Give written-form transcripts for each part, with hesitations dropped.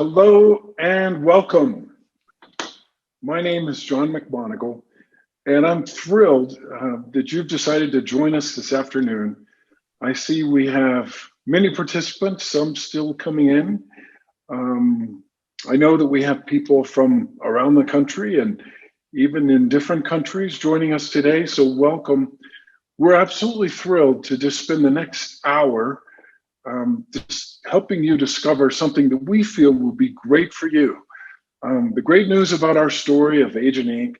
Hello and welcome. My name is John McMonigal, and I'm thrilled that you've decided to join us this afternoon. I see we have many participants, some still coming in. Um, I know that we have people from around the country and even in different countries joining us today, so welcome. We're absolutely thrilled to just spend the next hour just helping you discover something that we feel will be great for you. The great news about our story of Agent Inc.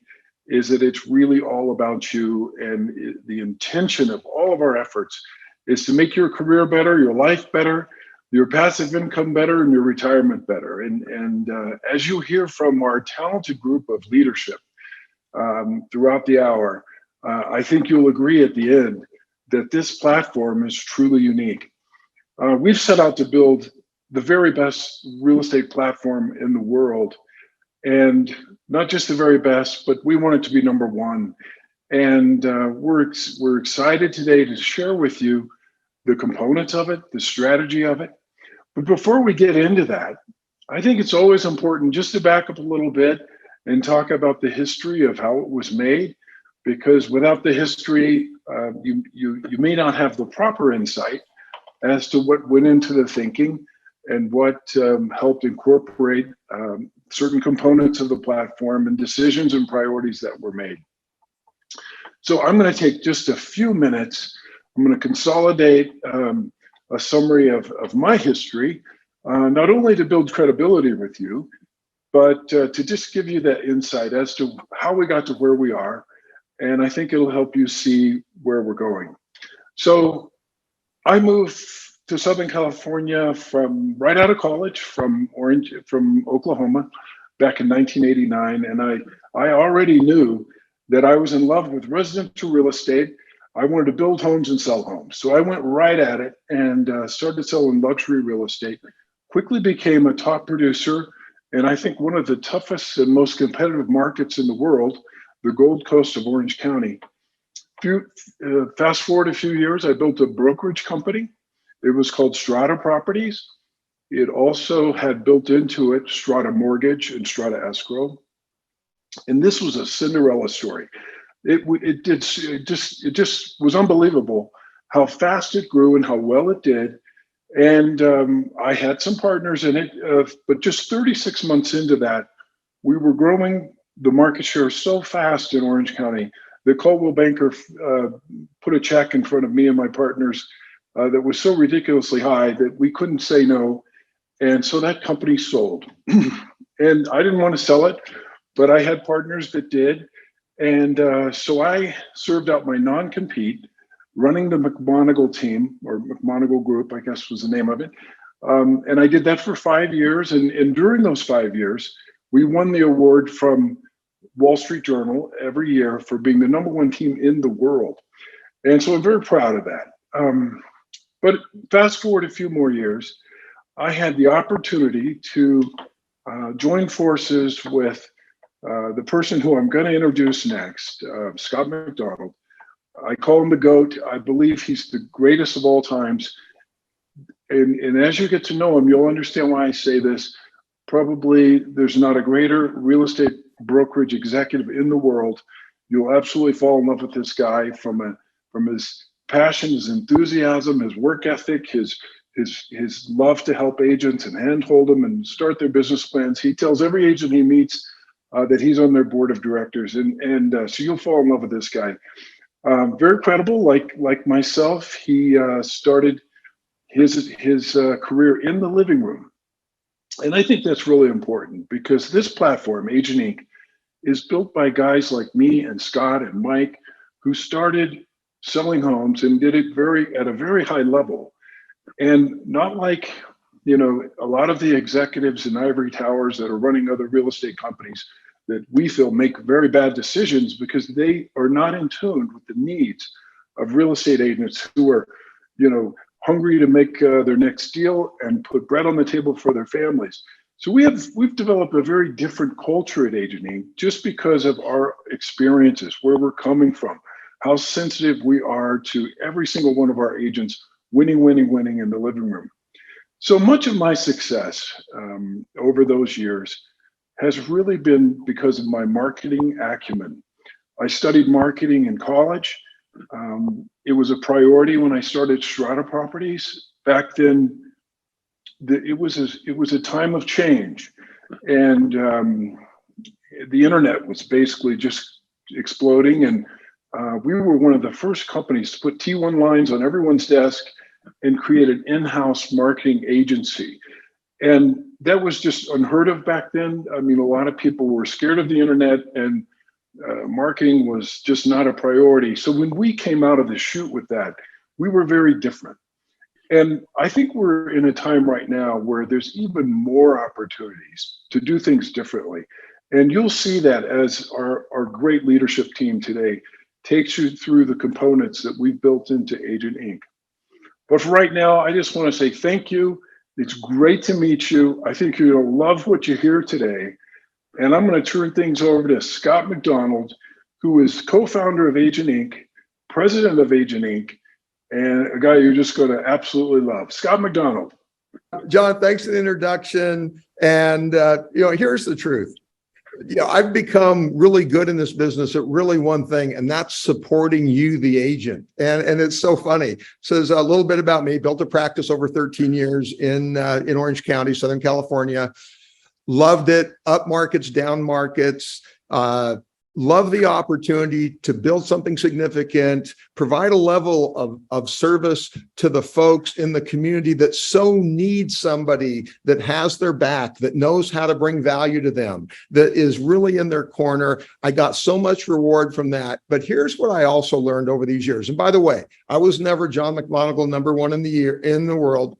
is that it's really all about you, and the intention of all of our efforts is to make your career better, your life better, your passive income better, and your retirement better. And as you hear from our talented group of leadership throughout the hour, I think you'll agree at the end that this platform is truly unique. We've set out to build the very best real estate platform in the world, and not just the very best, but we want it to be number one. And we're excited today to share with you the components of it, the strategy of it. But before we get into that, I think it's always important just to back up a little bit and talk about the history of how it was made, because without the history, you may not have the proper insight as to what went into the thinking and what helped incorporate certain components of the platform and decisions and priorities that were made. So I'm going to take just a few minutes. I'm going to consolidate a summary of my history, not only to build credibility with you, but to just give you that insight as to how we got to where we are. And I think it'll help you see where we're going. So I moved to Southern California from right out of college, from Oklahoma, back in 1989, and I already knew that I was in love with residential real estate. I wanted to build homes and sell homes, so I went right at it and started selling luxury real estate. Quickly became a top producer, and I think one of the toughest and most competitive markets in the world, the Gold Coast of Orange County. Fast forward a few years, I built a brokerage company. It was called Strata Properties. It also had built into it Strata Mortgage and Strata Escrow. And this was a Cinderella story. It just was unbelievable how fast it grew and how well it did. And I had some partners in it, but just 36 months into that, we were growing the market share so fast in Orange County. The Coldwell Banker put a check in front of me and my partners that was so ridiculously high that we couldn't say no. And so that company sold. And I didn't want to sell it, but I had partners that did. And so I served out my non-compete, running the McMonigal team, or McMonigal Group, I guess was the name of it. And I did that for 5 years. And during those 5 years, we won the award from Wall Street Journal every year for being the #1 team in the world. And so I'm very proud of that. But fast forward a few more years, I had the opportunity to join forces with the person who I'm going to introduce next, Scott McDonald. I call him the GOAT. I believe he's the greatest of all times. And as you get to know him, you'll understand why I say this. Probably there's not a greater real estate brokerage executive in the world. You'll absolutely fall in love with this guy from his passion, his enthusiasm, his work ethic, his love to help agents and handhold them and start their business plans. He tells every agent he meets that he's on their board of directors, and so you'll fall in love with this guy. Very credible, like myself. He started his career in the living room. And I think that's really important because this platform, Agent Inc., is built by guys like me and Scott and Mike, who started selling homes and did it at a very high level. And not like, a lot of the executives in ivory towers that are running other real estate companies that we feel make very bad decisions because they are not in tune with the needs of real estate agents who are, hungry to make their next deal and put bread on the table for their families. So we've developed a very different culture at Agent Inc. just because of our experiences, where we're coming from, how sensitive we are to every single one of our agents winning in the living room. So much of my success over those years has really been because of my marketing acumen. I studied marketing in college. It was a priority when I started Strata Properties. Back then, it was a time of change, and the internet was basically just exploding. And we were one of the first companies to put T1 lines on everyone's desk and create an in-house marketing agency. And that was just unheard of back then. I mean, a lot of people were scared of the internet, and marketing was just not a priority. So when we came out of the chute with that, we were very different. And I think we're in a time right now where there's even more opportunities to do things differently. And you'll see that as our great leadership team today takes you through the components that we've built into Agent Inc. But for right now, I just want to say thank you. It's great to meet you. I think you'll love what you hear today. And I'm going to turn things over to Scott McDonald, who is co-founder of Agent Inc., president of Agent Inc., and a guy you're just going to absolutely love. Scott McDonald. John, thanks for the introduction. And, here's the truth. I've become really good in this business at really one thing, and that's supporting you, the agent. And it's so funny. So there's a little bit about me. Built a practice over 13 years in Orange County, Southern California. Loved it. Up markets, down markets. Love the opportunity to build something significant, provide a level of service to the folks in the community that so needs somebody that has their back, that knows how to bring value to them, that is really in their corner. I got so much reward from that. But here's what I also learned over these years. And by the way, I was never John McMonagle, #1 in the world.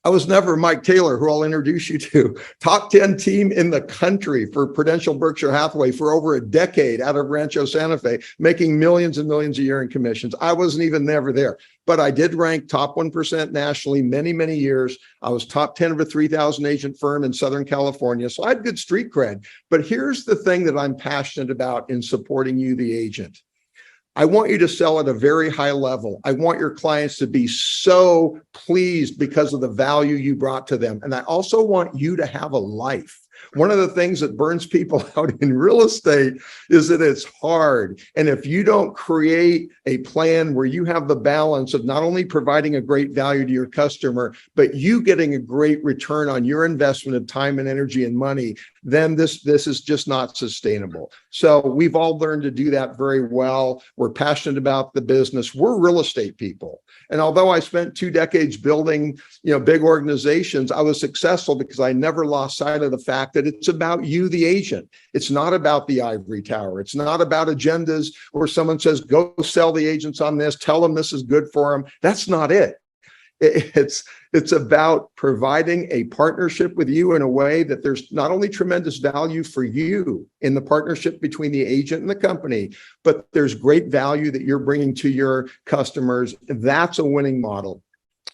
I was never Mike Taylor, who I'll introduce you to, top 10 team in the country for Prudential Berkshire Hathaway for over a decade out of Rancho Santa Fe, making millions and millions a year in commissions. I wasn't even never there, but I did rank top 1% nationally many, many years. I was top 10 of a 3,000 agent firm in Southern California. So I had good street cred. But here's the thing that I'm passionate about in supporting you, the agent. I want you to sell at a very high level. I want your clients to be so pleased because of the value you brought to them. And I also want you to have a life. One of the things that burns people out in real estate is that it's hard. And if you don't create a plan where you have the balance of not only providing a great value to your customer, but you getting a great return on your investment of time and energy and money, then this is just not sustainable. So we've all learned to do that very well. We're passionate about the business. We're real estate people. And although I spent 2 decades building, big organizations, I was successful because I never lost sight of the fact that it's about you, the agent. It's not about the ivory tower. It's not about agendas where someone says, go sell the agents on this, tell them this is good for them. That's not it. It's about providing a partnership with you in a way that there's not only tremendous value for you in the partnership between the agent and the company, but there's great value that you're bringing to your customers. That's a winning model.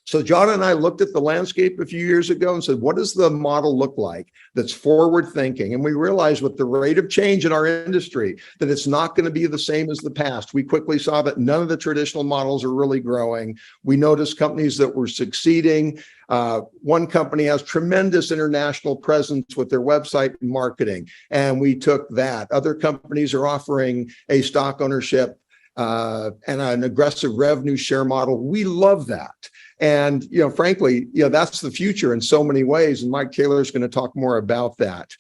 So John and I looked at the landscape a few years ago and said, what does the model look like that's forward thinking? And we realized with the rate of change in our industry that it's not going to be the same as the past. We quickly saw that none of the traditional models are really growing. We noticed companies that were succeeding. One company has tremendous international presence with their website and marketing, and we took that. Other companies are offering a stock ownership and an aggressive revenue share model. We love that. And, frankly, that's the future in so many ways. And Mike Taylor is going to talk more about that.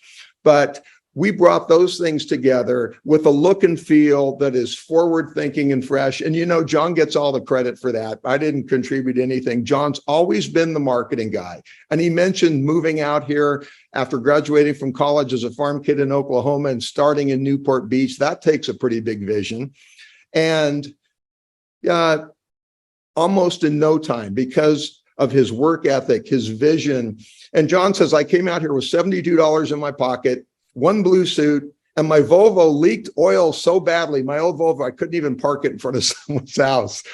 But we brought those things together with a look and feel that is forward thinking and fresh. And, John gets all the credit for that. I didn't contribute anything. John's always been the marketing guy. And he mentioned moving out here after graduating from college as a farm kid in Oklahoma and starting in Newport Beach. That takes a pretty big vision. And almost in no time, because of his work ethic, his vision. And John says, I came out here with $72 in my pocket, 1 blue suit, and my Volvo leaked oil so badly, my old Volvo, I couldn't even park it in front of someone's house.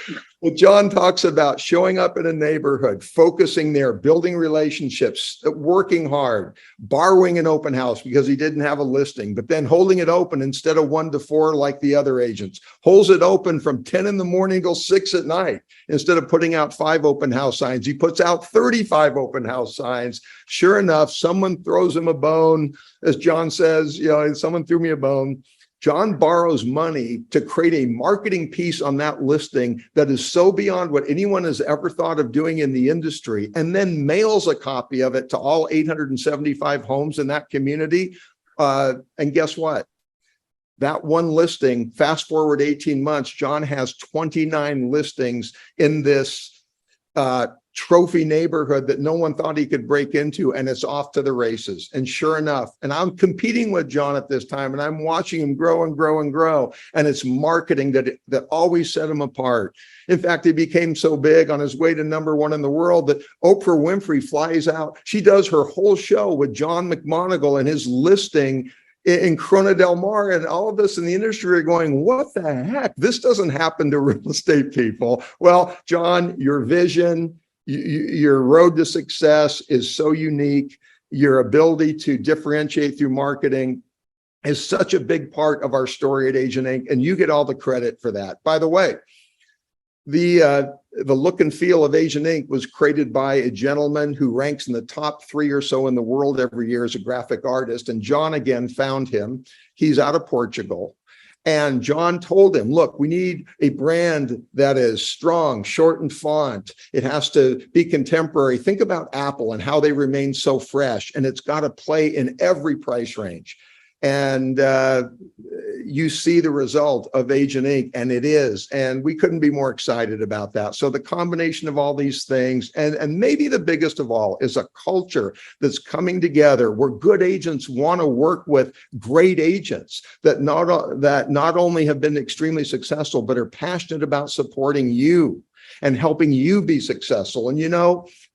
Well, John talks about showing up in a neighborhood, focusing there, building relationships, working hard, borrowing an open house because he didn't have a listing, but then holding it open instead of 1 to 4 like the other agents, holds it open from 10 in the morning till 6 at night. Instead of putting out 5 open house signs, he puts out 35 open house signs. Sure enough, someone throws him a bone. As John says, someone threw me a bone. John borrows money to create a marketing piece on that listing that is so beyond what anyone has ever thought of doing in the industry, and then mails a copy of it to all 875 homes in that community. And guess what? That one listing, fast forward 18 months, John has 29 listings in this trophy neighborhood that no one thought he could break into, and it's off to the races. And sure enough, and I'm competing with John at this time, and I'm watching him grow and grow and grow, and it's marketing that always set him apart. In fact, he became so big on his way to #1 in the world that Oprah Winfrey flies out. She does her whole show with John McMonagle and his listing in Corona del Mar, and all of us in the industry are going, what the heck? This doesn't happen to real estate people. Well, John, your vision, your road to success is so unique. Your ability to differentiate through marketing is such a big part of our story at Agent Inc., and you get all the credit for that. By the way, the look and feel of Agent Inc. was created by a gentleman who ranks in the top 3 or so in the world every year as a graphic artist. And John again found him. He's out of Portugal. And John told him, look, we need a brand that is strong, short and font. It has to be contemporary. Think about Apple and how they remain so fresh. And it's got to play in every price range. And you see the result of Agent Inc., and it is. And we couldn't be more excited about that. So the combination of all these things, and maybe the biggest of all, is a culture that's coming together where good agents want to work with great agents that not only have been extremely successful, but are passionate about supporting you and helping you be successful. And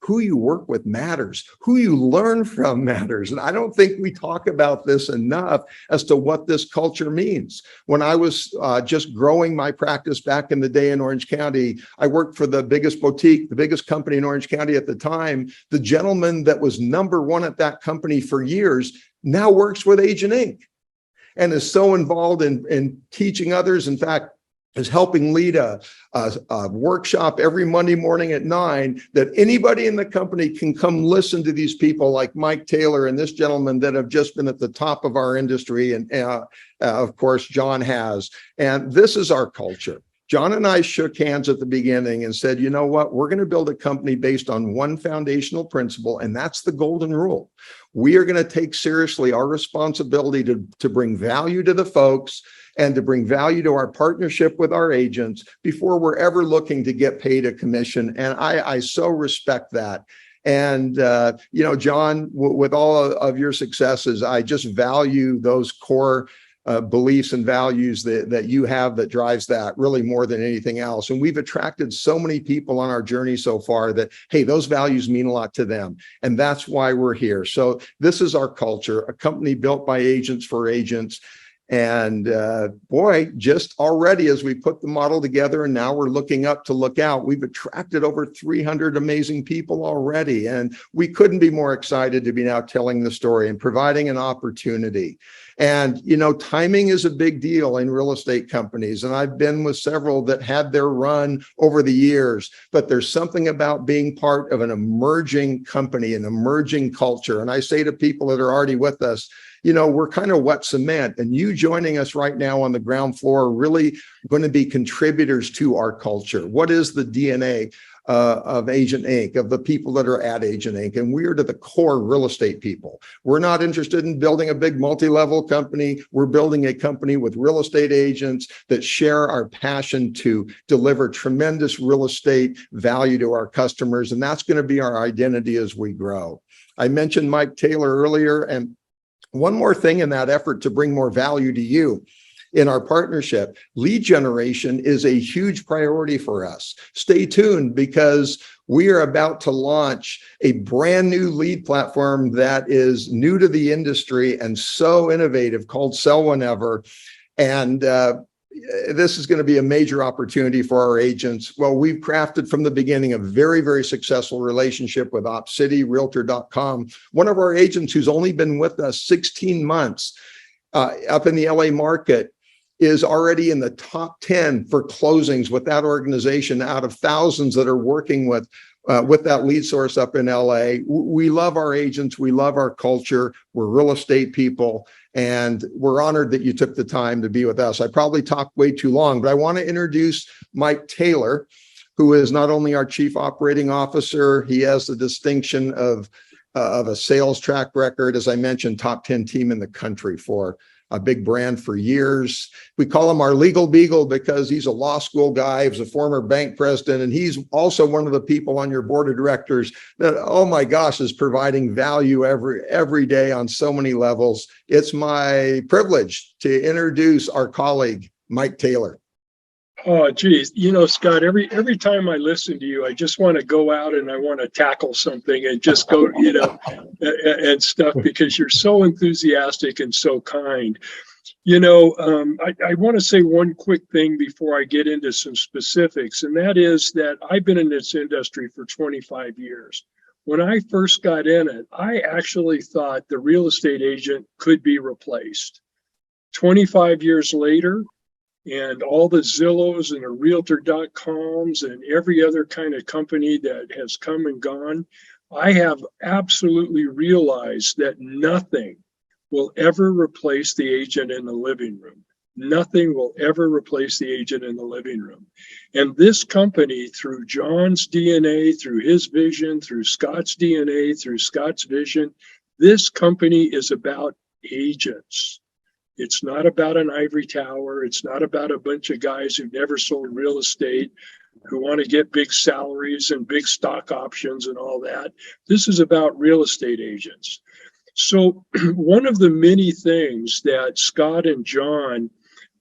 who you work with matters. Who you learn from matters. And I don't think we talk about this enough as to what this culture means. When I was just growing my practice back in the day in Orange County, I worked for the biggest boutique, the biggest company in Orange County at the time. The gentleman that was #1 at that company for years now works with Agent Inc. and is so involved in teaching others. In fact, is helping lead a workshop every Monday morning at 9 that anybody in the company can come listen to these people like Mike Taylor and this gentleman that have just been at the top of our industry. And of course, John has. And this is our culture. John and I shook hands at the beginning and said, you know what, we're going to build a company based on one foundational principle, and that's the golden rule. We are going to take seriously our responsibility to bring value to the folks and to bring value to our partnership with our agents before we're ever looking to get paid a commission. And I so respect that. And, John, with all of your successes, I just value those core beliefs and values that you have that drives that really more than anything else. And we've attracted so many people on our journey so far that, hey, those values mean a lot to them. And that's why we're here. So this is our culture, a company built by agents for agents. And boy, just already as we put the model together and now we're looking up to look out, we've attracted over 300 amazing people already. And we couldn't be more excited to be now telling the story and providing an opportunity. And, timing is a big deal in real estate companies. And I've been with several that had their run over the years, but there's something about being part of an emerging company, an emerging culture. And I say to people that are already with us, we're kind of wet cement, and you joining us right now on the ground floor are really going to be contributors to our culture. What is the DNA of Agent Inc., of the people that are at Agent Inc.? And we are to the core real estate people. We're not interested in building a big multi-level company. We're building a company with real estate agents that share our passion to deliver tremendous real estate value to our customers. And that's going to be our identity as we grow. I mentioned Mike Taylor earlier, and one more thing in that effort to bring more value to you in our partnership, lead generation is a huge priority for us. Stay tuned because we are about to launch a brand new lead platform that is new to the industry and so innovative called Sell Whenever. And this is going to be a major opportunity for our agents. Well, we've crafted from the beginning a very, very successful relationship with OpCity, Realtor.com. One of our agents who's only been with us 16 months up in the LA market is already in the top 10 for closings with that organization out of thousands that are working with that lead source up in LA. We love our agents. We love our culture. We're real estate people, and we're honored that you took the time to be with us. I probably talked way too long, but I want to introduce Mike Taylor, who is not only our Chief Operating Officer, he has the distinction of a sales track record, as I mentioned, top 10 team in the country for a big brand for years. We call him our legal beagle because he's a law school guy. He was a former bank president, and he's also one of the people on your board of directors that, oh my gosh, is providing value every day on so many levels. It's my privilege to introduce our colleague, Mike Taylor. Oh, geez. You know, Scott, every time I listen to you, I just want to go out and I want to tackle something and just go, and stuff, because you're so enthusiastic and so kind. I want to say one quick thing before I get into some specifics, and that is that I've been in this industry for 25 years. When I first got in it, I actually thought the real estate agent could be replaced. 25 years later, and all the Zillows and the Realtor.coms and every other kind of company that has come and gone, I have absolutely realized that nothing will ever replace the agent in the living room. Nothing will ever replace the agent in the living room. And this company, through John's DNA, through his vision, through Scott's DNA, through Scott's vision, this company is about agents. It's not about an ivory tower. It's not about a bunch of guys who've never sold real estate, who want to get big salaries and big stock options and all that. This is about real estate agents. So one of the many things that Scott and John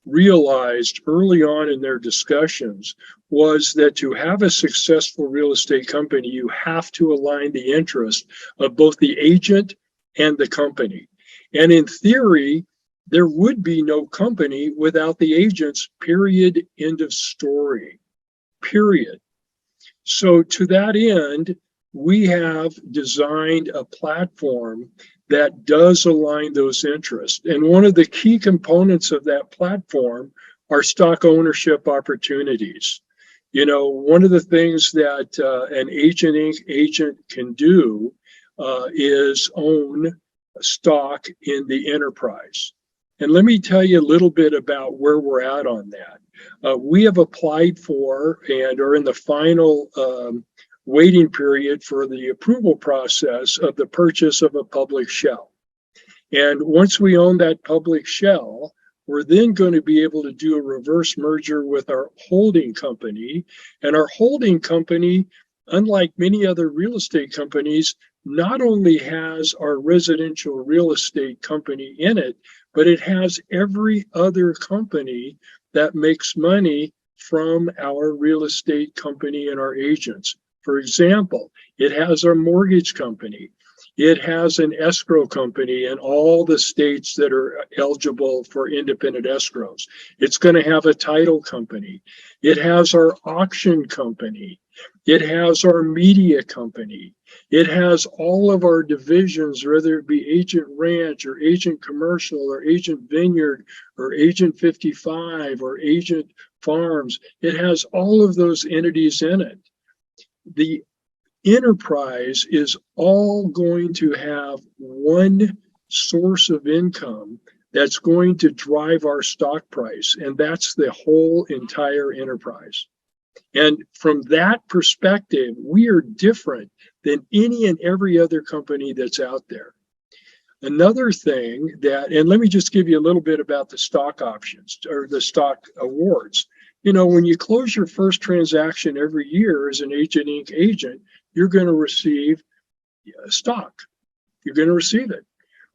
realized early on in their discussions was that to have a successful real estate company, you have to align the interest of both the agent and the company. And in theory, there would be no company without the agents, period, end of story, period. So to that end, we have designed a platform that does align those interests. And one of the key components of that platform are stock ownership opportunities. One of the things that an agentinc agent can do is own stock in the enterprise. And let me tell you a little bit about where we're at on that. We have applied for and are in the final waiting period for the approval process of the purchase of a public shell. And once we own that public shell, we're then going to be able to do a reverse merger with our holding company. And our holding company, unlike many other real estate companies, not only has our residential real estate company in it, but it has every other company that makes money from our real estate company and our agents. For example, it has our mortgage company. It has an escrow company in all the states that are eligible for independent escrows. It's going to have a title company. It has our auction company. It has our media company. It has all of our divisions, whether it be Agent Ranch or Agent Commercial or Agent Vineyard or Agent 55 or Agent Farms. It has all of those entities in it. The enterprise is all going to have one source of income that's going to drive our stock price, and that's the whole entire enterprise. And from that perspective, we are different than any and every other company that's out there. Another thing that, and let me just give you a little bit about the stock options or the stock awards. When you close your first transaction every year as an agentinc agent, you're going to receive stock. You're going to receive it.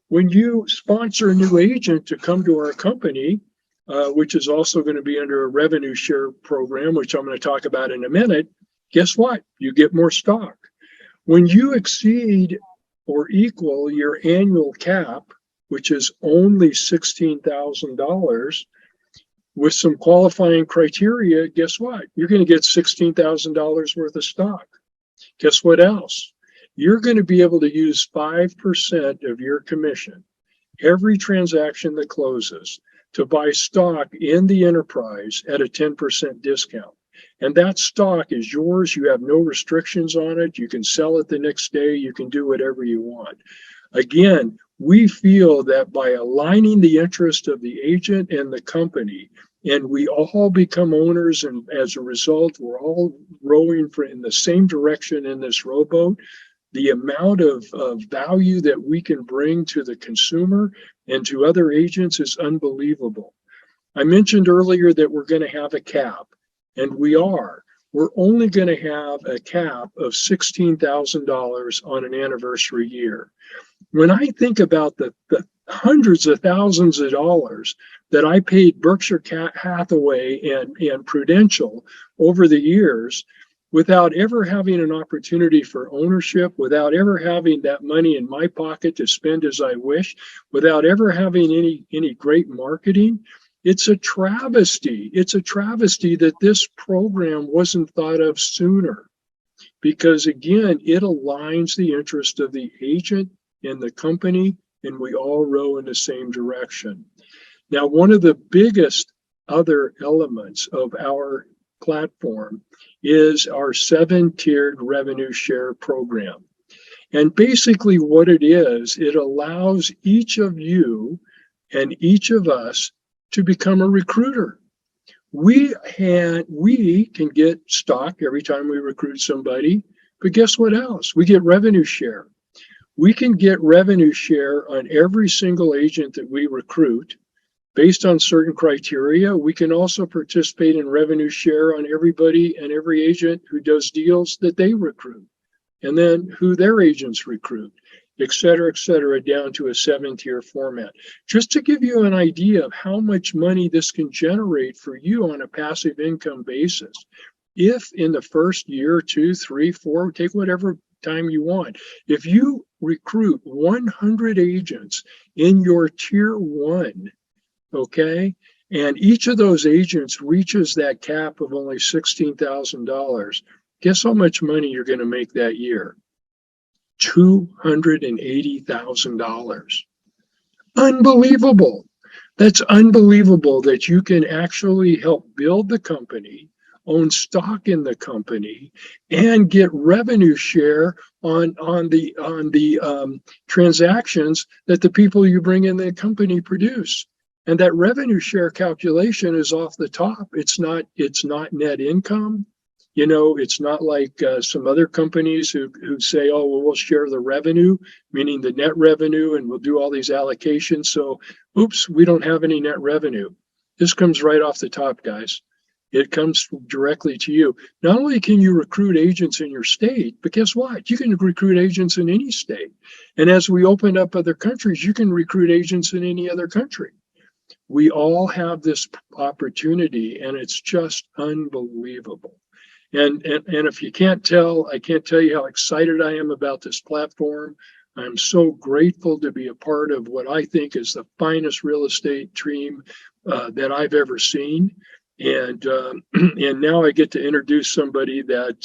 When you sponsor a new agent to come to our company, which is also going to be under a revenue share program, which I'm going to talk about in a minute, guess what? You get more stock. When you exceed or equal your annual cap, which is only $16,000, with some qualifying criteria, guess what? You're going to get $16,000 worth of stock. Guess what else? You're going to be able to use 5% of your commission every transaction that closes to buy stock in the enterprise at a 10% discount. And that stock is yours. You have no restrictions on it. You can sell it the next day. You can do whatever you want. Again, we feel that by aligning the interest of the agent and the company, and we all become owners, and as a result, we're all rowing in the same direction in this rowboat, the amount of value that we can bring to the consumer and to other agents is unbelievable. I mentioned earlier that we're going to have a cap, and we are. We're only going to have a cap of $16,000 on an anniversary year. When I think about the hundreds of thousands of dollars that I paid Berkshire Hathaway and Prudential over the years, without ever having an opportunity for ownership, without ever having that money in my pocket to spend as I wish, without ever having any great marketing, it's a travesty. It's a travesty that this program wasn't thought of sooner, because again, it aligns the interest of the agent and the company, and we all row in the same direction. Now, one of the biggest other elements of our platform is our 7-tiered revenue share program. And basically what it is, it allows each of you and each of us to become a recruiter. We can get stock every time we recruit somebody, but guess what else? We get revenue share. We can get revenue share on every single agent that we recruit based on certain criteria. We can also participate in revenue share on everybody and every agent who does deals that they recruit, and then who their agents recruit, et cetera, down to a 7-tier format. Just to give you an idea of how much money this can generate for you on a passive income basis. If in the first year, 2, 3, 4, take whatever time you want, if you recruit 100 agents in your tier 1, okay, and each of those agents reaches that cap of only $16,000, guess how much money you're going to make that year? $280,000. Unbelievable. That's unbelievable that you can actually help build the company, own stock in the company, and get revenue share on the transactions that the people you bring in the company produce. And that revenue share calculation is off the top. It's not net income. You know, it's not like some other companies who say, oh, well, we'll share the revenue, meaning the net revenue, and we'll do all these allocations. So, oops, we don't have any net revenue. This comes right off the top, guys. It comes directly to you. Not only can you recruit agents in your state, but guess what? You can recruit agents in any state. And as we open up other countries, you can recruit agents in any other country. We all have this opportunity, and it's just unbelievable. And if you can't tell, I can't tell you how excited I am about this platform. I'm so grateful to be a part of what I think is the finest real estate team that I've ever seen. And now I get to introduce somebody that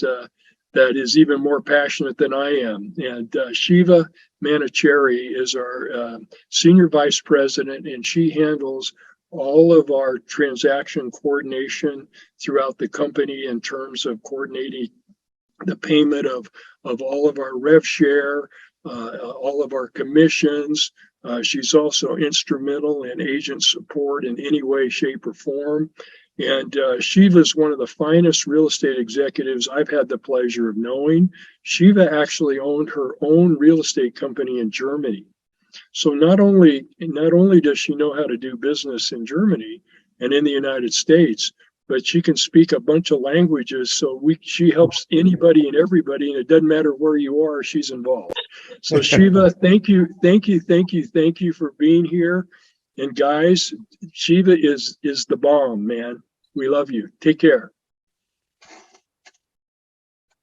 is even more passionate than I am. And Shiva Manicherry is our senior vice president, and she handles all of our transaction coordination throughout the company in terms of coordinating the payment of all of our rev share, all of our commissions. She's also instrumental in agent support in any way, shape, or form. And Shiva is one of the finest real estate executives I've had the pleasure of knowing. Shiva actually owned her own real estate company in Germany. So not only does she know how to do business in Germany and in the United States, but she can speak a bunch of languages. So she helps anybody and everybody, and it doesn't matter where you are, she's involved. So Shiva, thank you for being here. And guys, Shiva is the bomb, man. We love you. Take care.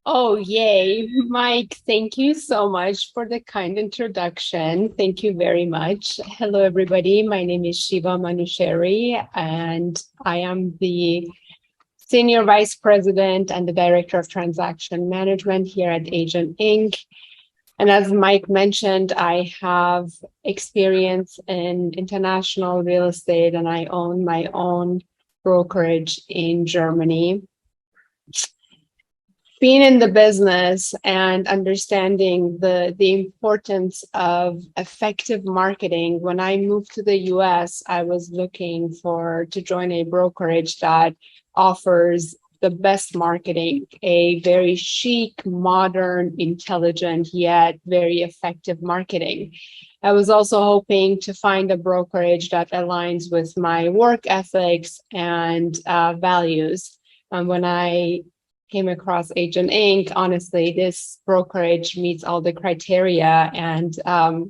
Oh, yay. Mike, thank you so much for the kind introduction. Thank you very much. Hello, everybody. My name is Shiva Manusheri, and I am the Senior Vice President and the Director of Transaction Management here at Agent Inc. And as Mike mentioned, I have experience in international real estate, and I own my own brokerage in Germany. Being in the business and understanding the importance of effective marketing, when I moved to the US, I was looking to join a brokerage that offers the best marketing, a very chic, modern, intelligent, yet very effective marketing. I was also hoping to find a brokerage that aligns with my work ethics and values. When I came across Agent Inc., honestly, this brokerage meets all the criteria. And I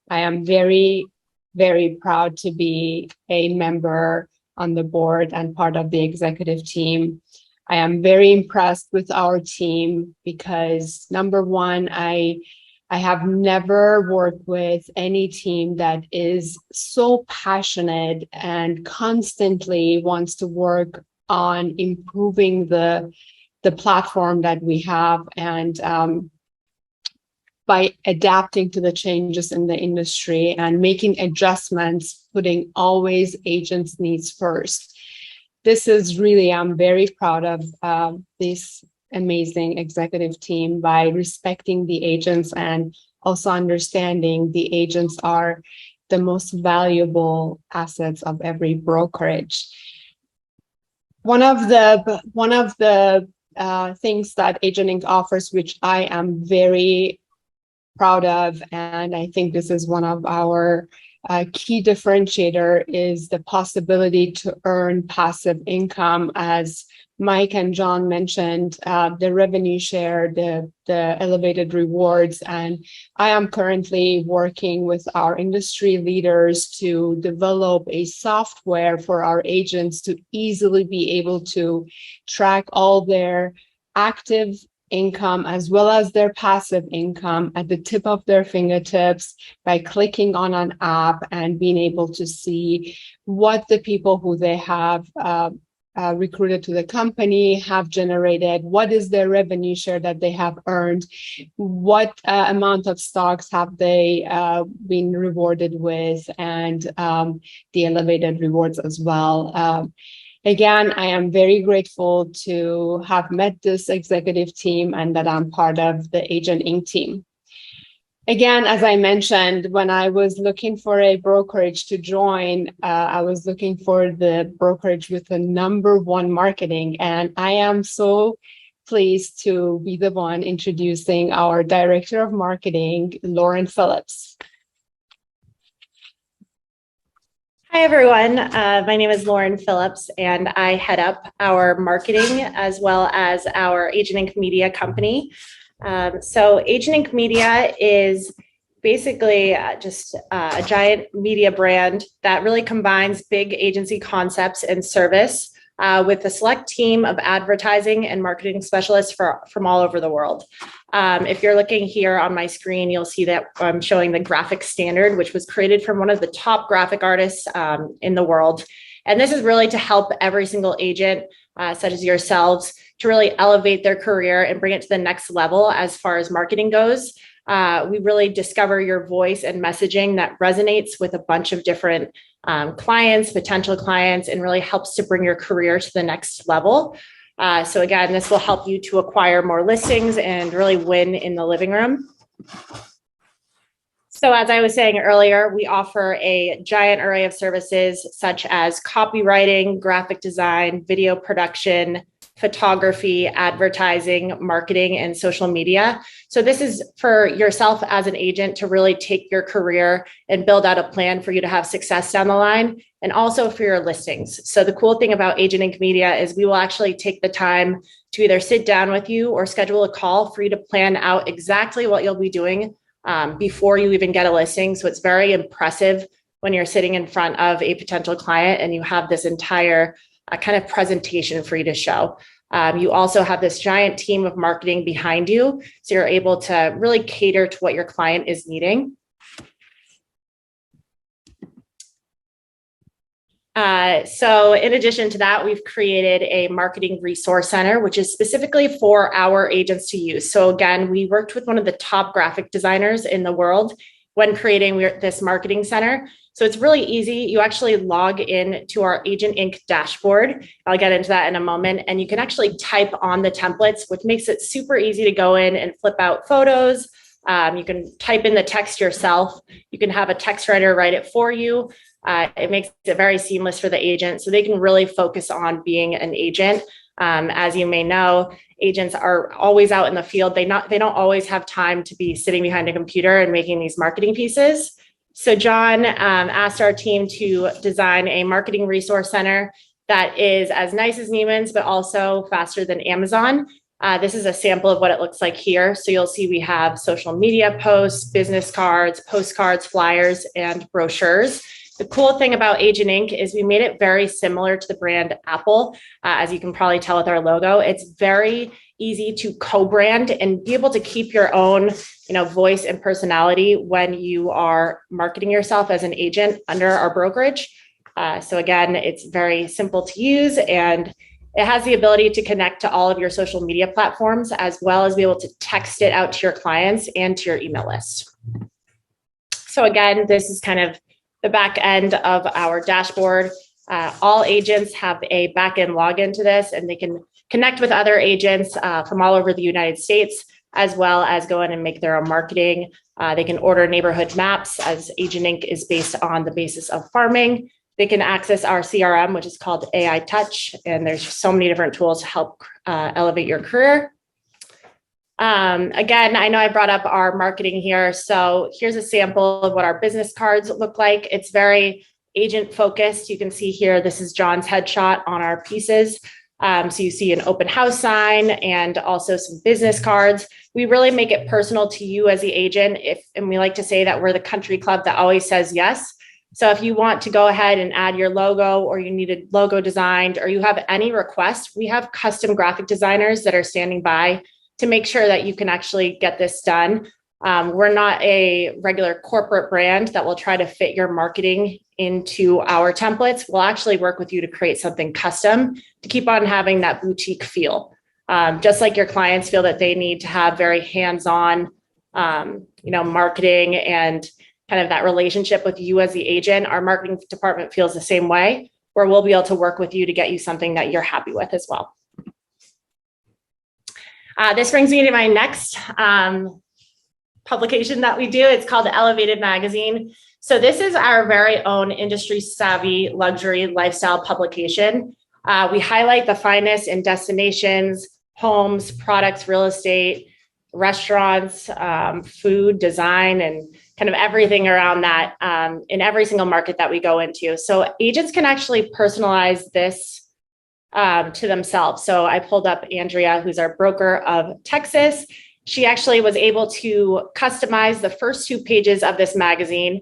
am very, very proud to be a member on the board and part of the executive team. I am very impressed with our team because, number one, I have never worked with any team that is so passionate and constantly wants to work on improving the platform that we have, and by adapting to the changes in the industry and making adjustments, putting always agents' needs first. This is really, I'm very proud of this amazing executive team by respecting the agents and also understanding the agents are the most valuable assets of every brokerage. One of the things that Agent Inc. offers, which I am very proud of, and I think this is one of our key differentiator, is the possibility to earn passive income. As Mike and John mentioned, the revenue share, the elevated rewards, and I am currently working with our industry leaders to develop a software for our agents to easily be able to track all their active income as well as their passive income at the tip of their fingertips by clicking on an app and being able to see what the people who they have recruited to the company have generated, what is their revenue share that they have earned, what amount of stocks have they been rewarded with, and the elevated rewards as well. Again, I am very grateful to have met this executive team and that I'm part of the Agent Inc. team. Again, as I mentioned, when I was looking for a brokerage to join, I was looking for the brokerage with the #1 marketing. And I am so pleased to be the one introducing our Director of Marketing, Lauren Phillips. Hi, everyone. My name is Lauren Phillips, and I head up our marketing as well as our Agent Inc. Media company. So Agent Inc. Media is basically just a giant media brand that really combines big agency concepts and service with a select team of advertising and marketing specialists from all over the world. If you're looking here on my screen, you'll see that I'm showing the graphic standard, which was created from one of the top graphic artists in the world. And this is really to help every single agent, such as yourselves, to really elevate their career and bring it to the next level as far as marketing goes. We really discover your voice and messaging that resonates with a bunch of different clients, potential clients, and really helps to bring your career to the next level. So again, this will help you to acquire more listings and really win in the living room. So as I was saying earlier, we offer a giant array of services such as copywriting, graphic design, video production, photography, advertising, marketing, and social media. So this is for yourself as an agent to really take your career and build out a plan for you to have success down the line, and also for your listings. So the cool thing about Agent Inc. Media is we will actually take the time to either sit down with you or schedule a call for you to plan out exactly what you'll be doing before you even get a listing. So it's very impressive when you're sitting in front of a potential client and you have this entire kind of presentation for you to show. You also have this giant team of marketing behind you, so you're able to really cater to what your client is needing. So in addition to that, we've created a marketing resource center, which is specifically for our agents to use. So again, we worked with one of the top graphic designers in the world when creating this marketing center. So it's really easy. You actually log in to our agentinc dashboard. I'll get into that in a moment. And you can actually type on the templates, which makes it super easy to go in and flip out photos. You can type in the text yourself. You can have a text writer write it for you. It makes it very seamless for the agent, so they can really focus on being an agent. As you may know, agents are always out in the field. They don't always have time to be sitting behind a computer and making these marketing pieces. So John asked our team to design a marketing resource center that is as nice as Neiman's, but also faster than Amazon. This is a sample of what it looks like here. So you'll see we have social media posts, business cards, postcards, flyers, and brochures. The cool thing about agentinc is we made it very similar to the brand Apple. As you can probably tell with our logo, it's very easy to co-brand and be able to keep your own, voice and personality when you are marketing yourself as an agent under our brokerage. So again, it's very simple to use, and it has the ability to connect to all of your social media platforms, as well as be able to text it out to your clients and to your email list. So again, this is kind of the back end of our dashboard. All agents have a back end login to this, and they can connect with other agents from all over the United States, as well as go in and make their own marketing. They can order neighborhood maps, as agentinc is based on the basis of farming. They can access our CRM, which is called AI Touch, and there's so many different tools to help elevate your career. Again, I know I brought up our marketing here. So here's a sample of what our business cards look like. It's very agent focused. You can see here, this is John's headshot on our pieces. So you see an open house sign and also some business cards. We really make it personal to you as the agent. And we like to say that we're the country club that always says yes. So if you want to go ahead and add your logo, or you need a logo designed, or you have any requests, we have custom graphic designers that are standing by to make sure that you can actually get this done. We're not a regular corporate brand that will try to fit your marketing into our templates. We'll actually work with you to create something custom to keep on having that boutique feel. Just like your clients feel that they need to have very hands-on, marketing and kind of that relationship with you as the agent, our marketing department feels the same way, where we'll be able to work with you to get you something that you're happy with as well. This brings me to my next publication that we do. It's called the Elevated Magazine. So this is our very own industry savvy luxury lifestyle publication. We highlight the finest in destinations, homes, products, real estate, restaurants, food, design, and kind of everything around that in every single market that we go into. So agents can actually personalize this to themselves. So I pulled up Andrea, who's our broker of Texas. She actually was able to customize the first 2 pages of this magazine,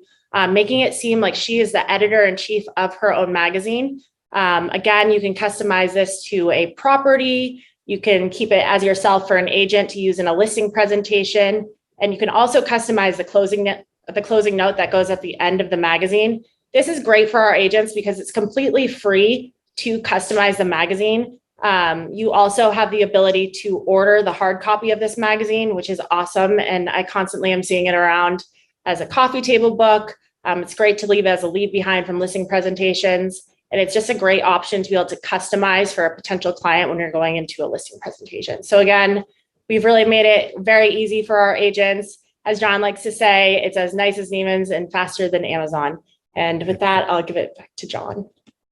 making it seem like she is the editor-in-chief of her own magazine. Again, you can customize this to a property. You can keep it as yourself for an agent to use in a listing presentation. And you can also customize the closing note that goes at the end of the magazine. This is great for our agents because it's completely free to customize the magazine. You also have the ability to order the hard copy of this magazine, which is awesome. And I constantly am seeing it around as a coffee table book. It's great to leave as a leave behind from listing presentations. And it's just a great option to be able to customize for a potential client when you're going into a listing presentation. So again, we've really made it very easy for our agents. As John likes to say, it's as nice as Neiman's and faster than Amazon. And with that, I'll give it back to John.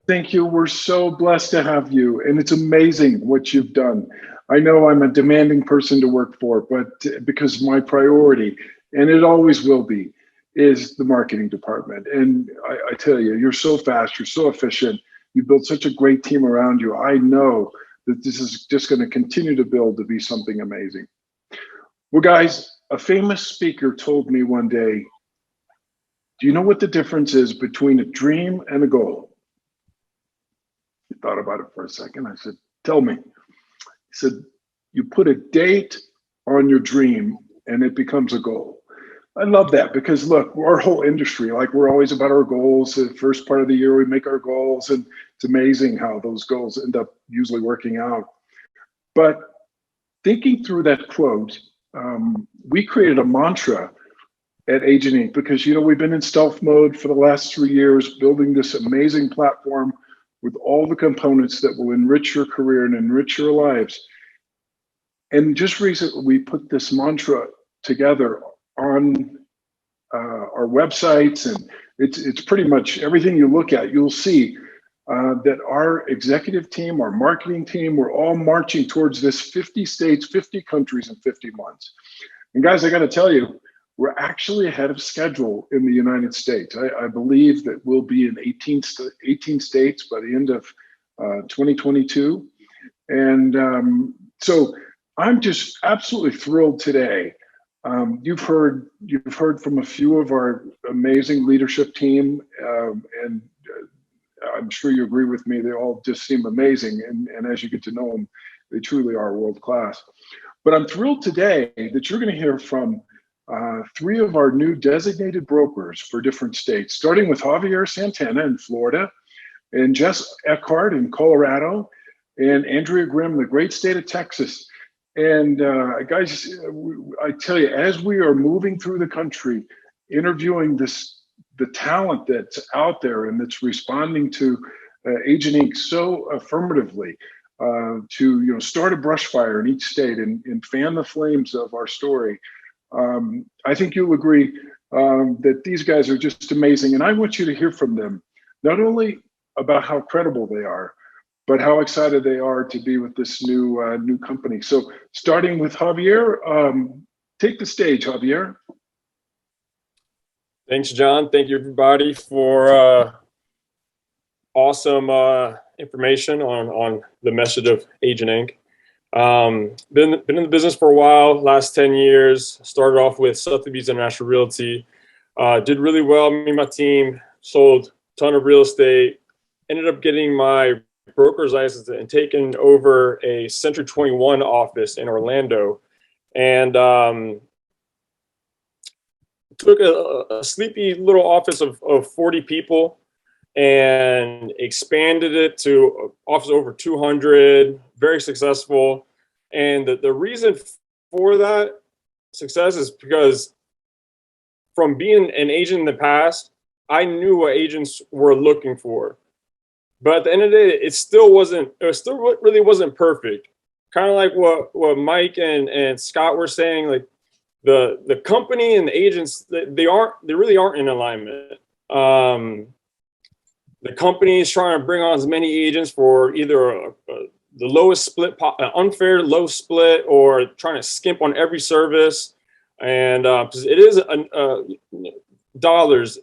Thank you. We're so blessed to have you. And it's amazing what you've done. I know I'm a demanding person to work for, but because my priority, and it always will be, is the marketing department. And I tell you, you're so fast, you're so efficient. You built such a great team around you. I know that this is just going to continue to build to be something amazing. Well, guys, a famous speaker told me one day, do you know what the difference is between a dream and a goal? I thought about it for a second. I said, tell me. said, you put a date on your dream and it becomes a goal. I love that because look, our whole industry, like we're always about our goals. The first part of the year, we make our goals, and it's amazing how those goals end up usually working out. But thinking through that quote, we created a mantra at Agent Inc. because, you know, we've been in stealth mode for the last 3 years, building this amazing platform with all the components that will enrich your career and enrich your lives. And just recently, we put this mantra together on our websites, and it's pretty much everything you look at, you'll see that our executive team, our marketing team, we're all marching towards this 50 states, 50 countries in 50 months. And guys, I got to tell you, we're actually ahead of schedule in the United States. I believe that we'll be in 18 states by the end of 2022. And so I'm just absolutely thrilled today. You've heard from a few of our amazing leadership team, and I'm sure you agree with me. They all just seem amazing, and as you get to know them, they truly are world class. But I'm thrilled today that you're going to hear from 3 of our new designated brokers for different states, starting with Javier Santana in Florida, and Jess Eckhart in Colorado, and Andrea Grimm in the great state of Texas. And guys, I tell you, as we are moving through the country, interviewing the talent that's out there and that's responding to Agent Inc. so affirmatively, to start a brush fire in each state and fan the flames of our story. I think you'll agree that these guys are just amazing, and I want you to hear from them, not only about how credible they are, but how excited they are to be with this new company. So starting with Javier, take the stage, Javier. Thanks, John. Thank you, everybody, for awesome information on the message of Agent Inc. Been in the business for a while, last 10 years. Started off with Sotheby's International Realty. Did really well. Me and my team sold a ton of real estate. Ended up getting my broker's license and taking over a Century 21 office in Orlando. And took a sleepy little office of 40 people and expanded it to office over 200, very successful. And the reason for that success is because from being an agent in the past, I knew what agents were looking for. But at the end of the day, it still really wasn't perfect. Kind of like what Mike and Scott were saying, like the company and the agents, they really aren't in alignment. The company is trying to bring on as many agents for either the lowest split, unfair low split, or trying to skimp on every service. And because it is dollars,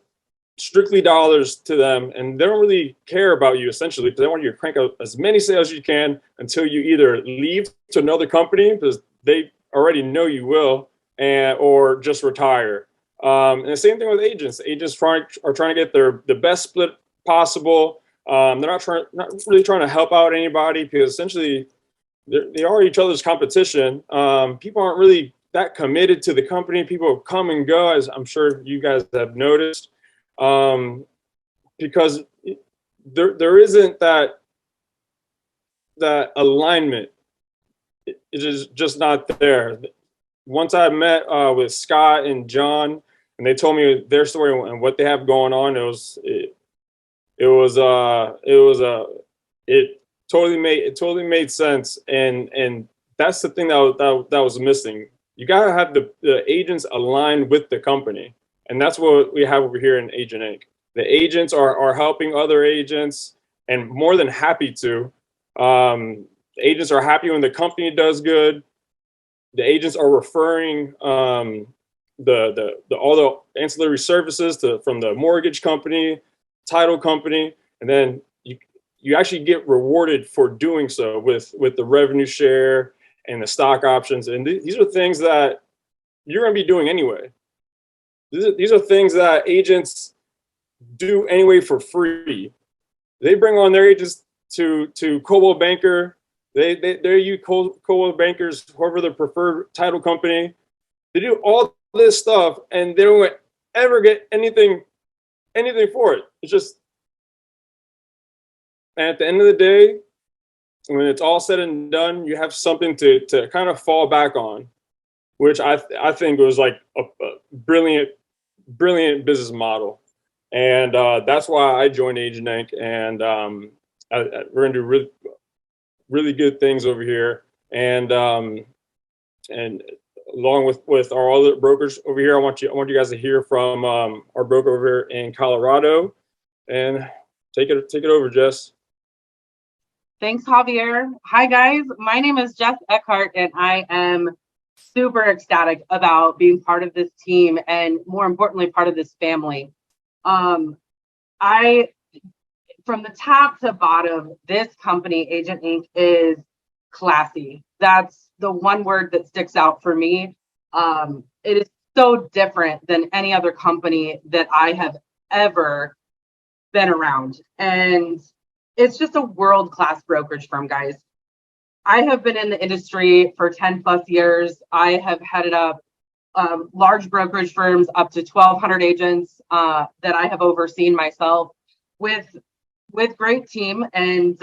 strictly dollars to them, and they don't really care about you essentially, because they want you to crank out as many sales as you can until you either leave to another company because they already know you will, or just retire. And the same thing with agents. Agents are trying to get the best split possible. They're not really trying to help out anybody, because essentially they are each other's competition. People aren't really that committed to the company. People come and go, as I'm sure you guys have noticed, because there isn't that alignment. It is just not there. Once I met with Scott and John, and they told me their story and what they have going on, it totally made sense, and that's the thing that was missing. You gotta have the agents aligned with the company, and that's what we have over here in Agent Inc. The agents are helping other agents, and more than happy to. Agents are happy when the company does good. The agents are referring all the ancillary services from the mortgage company, title company, and then you actually get rewarded for doing so with the revenue share and the stock options. And these are things that you're going to be doing anyway. These are things that agents do anyway for free. They bring on their agents to Coldwell Banker They're you co bankers, whoever the preferred title company. They do all this stuff and they don't ever get anything for it. It's just, and at the end of the day, when it's all said and done, you have something to kind of fall back on, which I think was like a brilliant business model. And that's why I joined agentinc, and we're gonna do really good things over here. And along with our other brokers over here, I want you guys to hear from our broker over here in Colorado. And take it over, Jess. Thanks, Javier. Hi, guys. My name is Jess Eckhart, and I am super ecstatic about being part of this team and, more importantly, part of this family. From the top to bottom, this company, agentinc, is classy. That's the one word that sticks out for me. It is so different than any other company that I have ever been around. And it's just a world-class brokerage firm, guys. I have been in the industry for 10 plus years. I have headed up large brokerage firms up to 1,200 agents that I have overseen myself with great team. And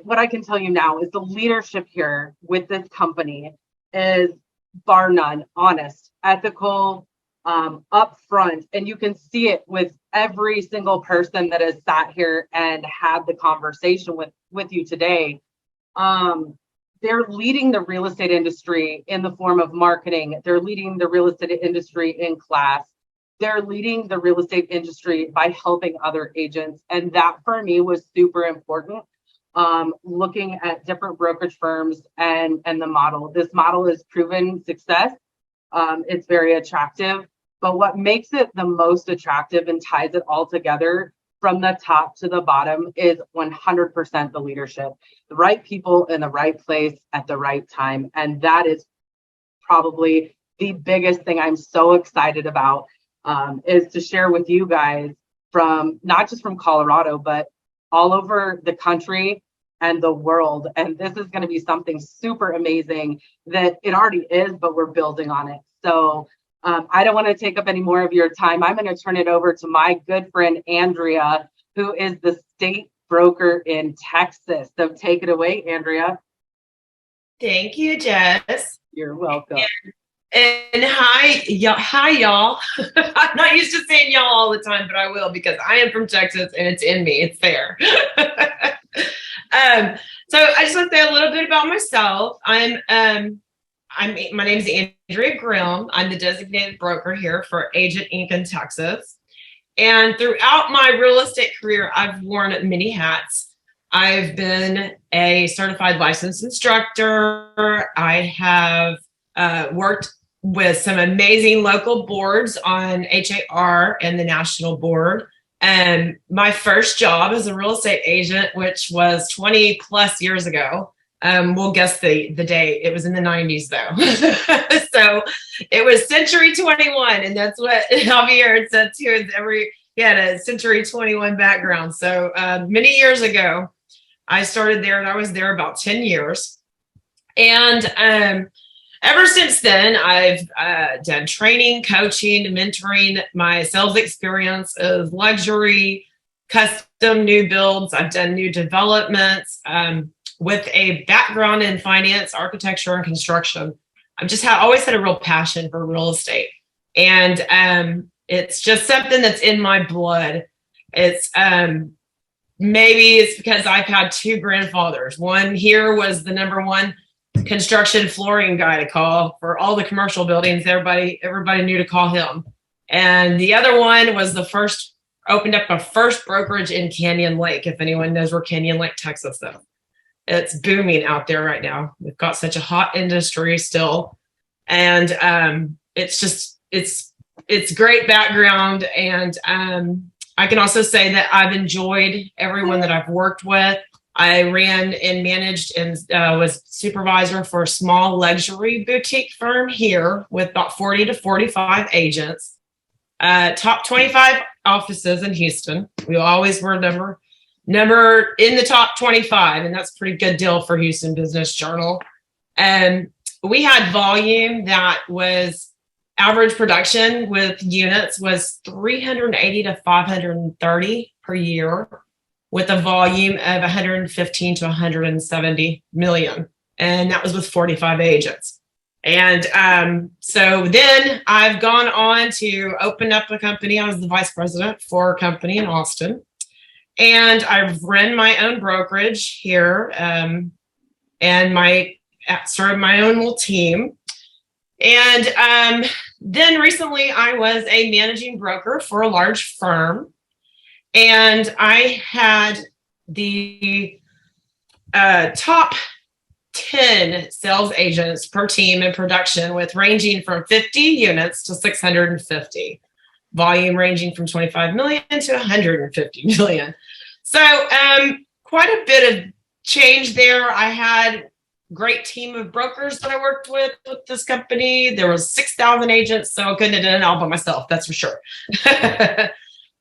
what I can tell you now is the leadership here with this company is bar none, honest, ethical, upfront, and you can see it with every single person that has sat here and had the conversation with you today. They're leading the real estate industry in the form of marketing. They're leading the real estate industry in class. They're leading the real estate industry by helping other agents. And that for me was super important. Looking at different brokerage firms and the model. This model is proven success. It's very attractive. But what makes it the most attractive and ties it all together from the top to the bottom is 100% the leadership, the right people in the right place at the right time. And that is probably the biggest thing I'm so excited about, is to share with you guys from not just from Colorado, but all over the country and the world. And this is going to be something super amazing that it already is, but we're building on it. So I don't want to take up any more of your time. I'm going to turn it over to my good friend, Andrea, who is the state broker in Texas. So take it away, Andrea. Thank you, Jess. You're welcome. And hi, y'all. I'm not used to saying y'all all the time, but I will because I am from Texas and it's in me. It's there. So I just want to say a little bit about myself. My name is Andrea Grimm. I'm the designated broker here for agentinc in Texas. And throughout my real estate career, I've worn many hats. I've been a certified licensed instructor. I have worked with some amazing local boards on HAR and the national board. And my first job as a real estate agent, which was 20 plus years ago, we'll guess the date. It was in the 90s though. So it was Century 21. And that's what Javier said too. He had a Century 21 background. So many years ago, I started there and I was there about 10 years. And ever since then, I've done training, coaching, mentoring. My sales experience is luxury, custom new builds. I've done new developments with a background in finance, architecture, and construction. I've just always had a real passion for real estate. And it's just something that's in my blood. It's maybe it's because I've had two grandfathers. One here was the number one construction flooring guy to call for all the commercial buildings. Everybody knew to call him. And the other one was opened up a first brokerage in Canyon Lake. If anyone knows where Canyon Lake, Texas, though, it's booming out there right now. We've got such a hot industry still. And it's great background. And I can also say that I've enjoyed everyone that I've worked with. I ran and managed and was supervisor for a small luxury boutique firm here with about 40 to 45 agents, top 25 offices in Houston. We always were number in the top 25, and that's a pretty good deal for Houston Business Journal. And we had volume that was average production with units was 380 to 530 per year, with a volume of 115 to 170 million. And that was with 45 agents. And so then I've gone on to open up a company. I was the vice president for a company in Austin. And I've run my own brokerage here, and started my own little team. And then recently I was a managing broker for a large firm. And I had the top 10 sales agents per team in production, with ranging from 50 units to 650, volume ranging from 25 million to 150 million. So quite a bit of change there. I had a great team of brokers that I worked with this company. There was 6,000 agents, so I couldn't have done it all by myself, that's for sure.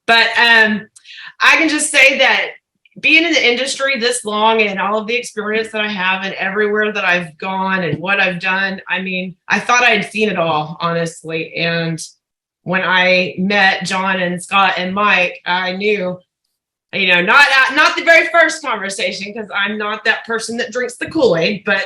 But I can just say that being in the industry this long and all of the experience that I have and everywhere that I've gone and what I've done, I mean, I thought I'd seen it all, honestly. And when I met John and Scott and Mike, I knew, you know, not the very first conversation, because I'm not that person that drinks the Kool-Aid, but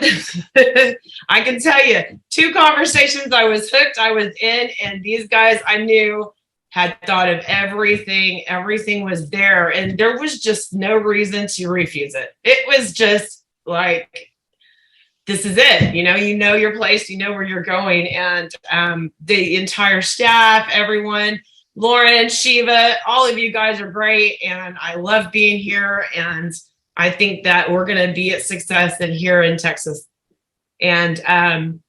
I can tell you 2 conversations I was hooked, I was in, and these guys I knew had thought of everything. Everything was there, and there was just no reason to refuse it. It was just like, this is it. You know your place, you know where you're going. And the entire staff, everyone, Lauren, Shiva, all of you guys are great. And I love being here. And I think that we're going to be at success here in Texas. And I'm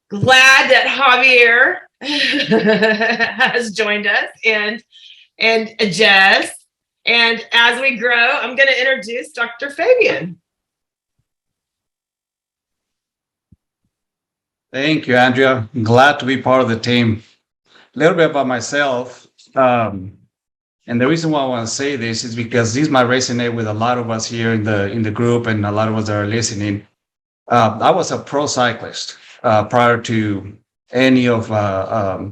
glad that Javier has joined us, and Jess. And as we grow, I'm going to introduce Dr. Fabian. Thank you, Andrea. Glad to be part of the team. A little bit about myself. And the reason why I want to say this is because this might resonate with a lot of us here in the group, and a lot of us that are listening. I was a pro cyclist prior to any of my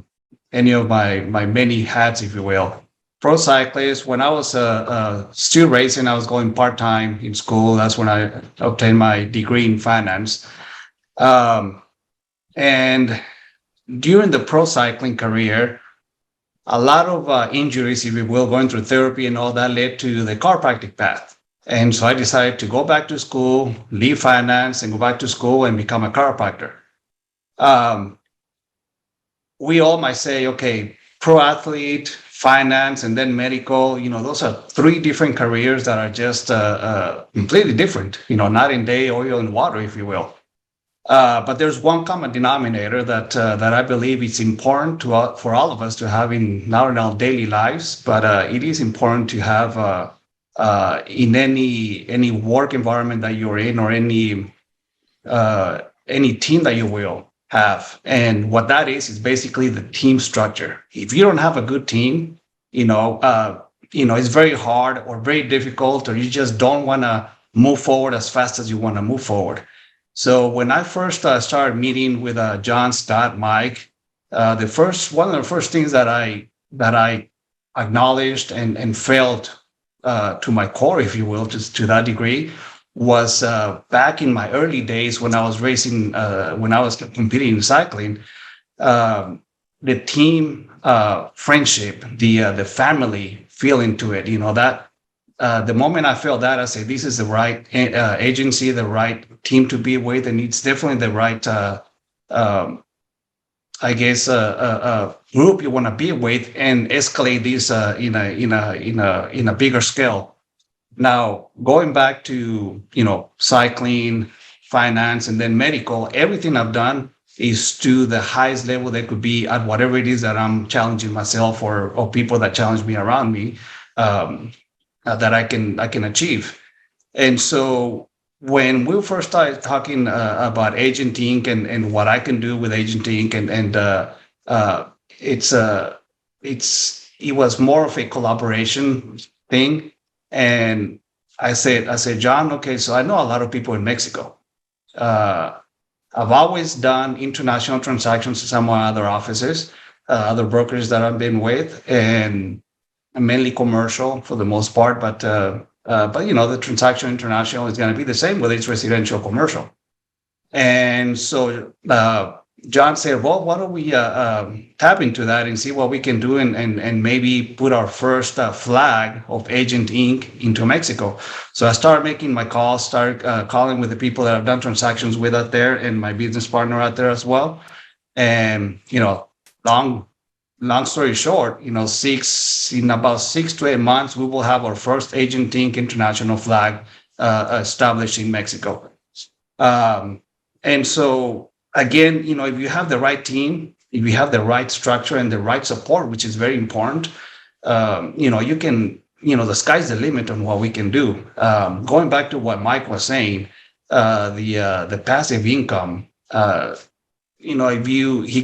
many hats, if you will. Pro cyclist. When I was still racing, I was going part-time in school. That's when I obtained my degree in finance. And during the pro cycling career, a lot of injuries, if you will, going through therapy and all that, led to the chiropractic path. And so I decided to go back to school, leave finance, and go back to school and become a chiropractor. We all might say, okay, pro athlete, finance, and then medical, those are 3 different careers that are just completely different, night and day, oil and water, if you will. But there's one common denominator that I believe it's important for all of us to have in not in our daily lives, but it is important to have in any work environment that you're in, or any team that you will have. And what that is basically the team structure. If you don't have a good team, it's very hard or very difficult, or you just don't want to move forward as fast as you want to move forward. So when I first started meeting with John, Scott, Mike, one of the first things that I acknowledged and felt to my core, if you will, to that degree, was back in my early days when I was racing, when I was competing in cycling, the team friendship, the family feeling to it, that the moment I felt that, I said, this is the right agency, the right team to be with, and it's definitely the right, group you want to be with, and escalate this in a bigger scale. Now, going back to cycling, finance, and then medical, everything I've done is to the highest level that could be at whatever it is that I'm challenging myself or people that challenge me around me. That I can achieve. And so when we first started talking about agentinc and what I can do with agentinc, it was more of a collaboration thing. And I said, John, okay, so I know a lot of people in Mexico. I've always done international transactions in some of my other offices, other brokers that I've been with, and mainly commercial for the most part. But the transaction international is going to be the same, whether it's residential or commercial. And so John said, well, why don't we tap into that and see what we can do and maybe put our first flag of Agent Inc. into Mexico. So I started making my calls, started calling with the people that I've done transactions with out there and my business partner out there as well. And, long story short, in about 6 to 8 months, we will have our first Agent Inc. international flag established in Mexico. And so, again, if you have the right team, if you have the right structure and the right support, which is very important, you can, the sky's the limit on what we can do. Going back to what Mike was saying, the passive income, he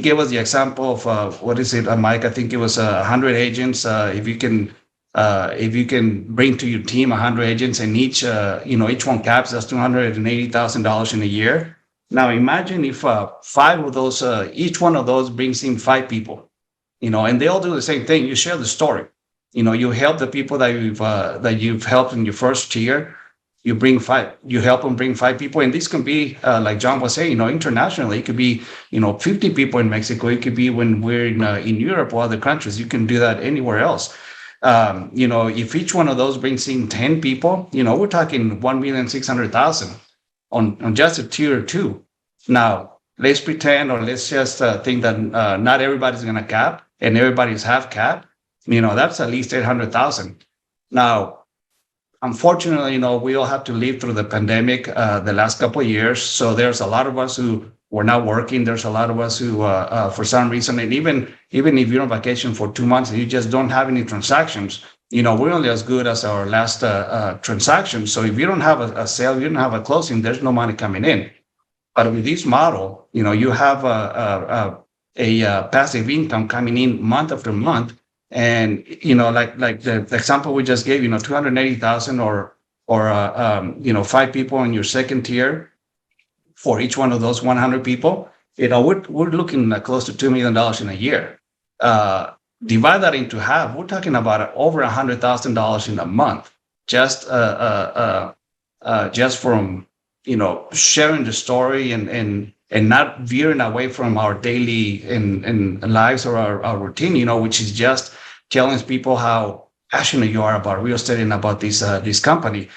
gave us the example of what is it, Mike? I think it was 100 agents. If you can bring to your team 100 agents and each one caps, that's $280,000 in a year. Now imagine if 5 of those, each one of those brings in 5 people, and they all do the same thing. You share the story. You help the people that you've helped in your first year. You help them bring 5 people, and this can be like John was saying, internationally. It could be 50 people in Mexico. It could be when we're in Europe or other countries. You can do that anywhere else. If each one of those brings in 10 people, we're talking 1,600,000 on just a tier 2. Now, let's pretend, or let's just think that not everybody's going to cap and everybody's half cap. That's at least 800,000. Now, unfortunately, we all have to live through the pandemic the last couple of years. So there's a lot of us who were not working. There's a lot of us who, for some reason, and even if you're on vacation for 2 months and you just don't have any transactions, we're only as good as our last transaction. So if you don't have a sale, you don't have a closing, there's no money coming in. But with this model, you have a passive income coming in month after month. And, like the example we just gave, 280,000 or 5 people in your second tier for each one of those 100 people, we're looking at close to $2 million in a year. Divide that into half, we're talking about over $100,000 in a month, just from, sharing the story and not veering away from our daily and lives or our routine, which is just telling people how passionate you are about real estate and about this company.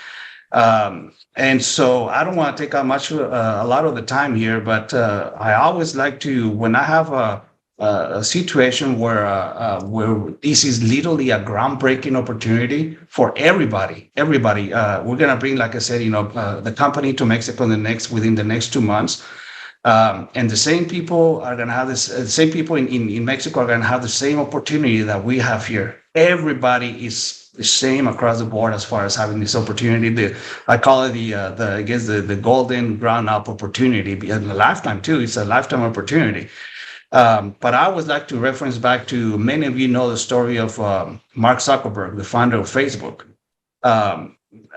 And so I don't want to take out a lot of the time here, but I always like to, when I have a situation where this is literally a groundbreaking opportunity for everybody. We're going to bring, like I said, the company to Mexico within the next 2 months. And the same people are going to have this. The same people in Mexico are going to have the same opportunity that we have here. Everybody is the same across the board as far as having this opportunity. I call it the golden ground up opportunity. In a lifetime too. It's a lifetime opportunity. But I always like to reference back to, many of you know the story of Mark Zuckerberg, the founder of Facebook.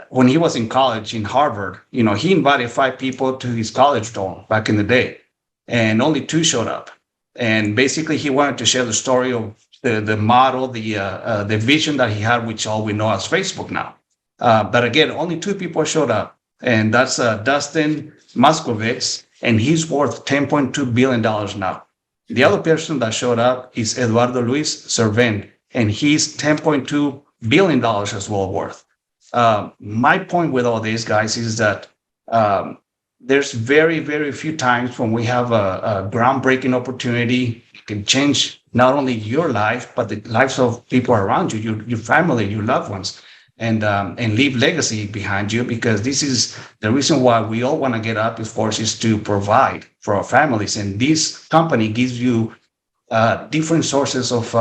When he was in college in Harvard, he invited 5 people to his college dorm back in the day, and only 2 showed up. And basically, he wanted to share the story of the model, the vision that he had, which all we know as Facebook now. But again, only 2 people showed up, and that's Dustin Moskovitz, and he's worth $10.2 billion now. The other person that showed up is Eduardo Luis Servent, and he's $10.2 billion as well worth. My point with all these guys is that there's very, very few times when we have a groundbreaking opportunity. It can change not only your life, but the lives of people around you, your family, your loved ones, and leave legacy behind you, because this is the reason why we all want to get up, of course, is to provide for our families. And this company gives you different sources of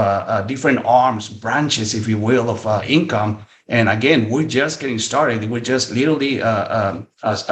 different arms, branches, if you will, of income. And again, we're just getting started. We're just literally, as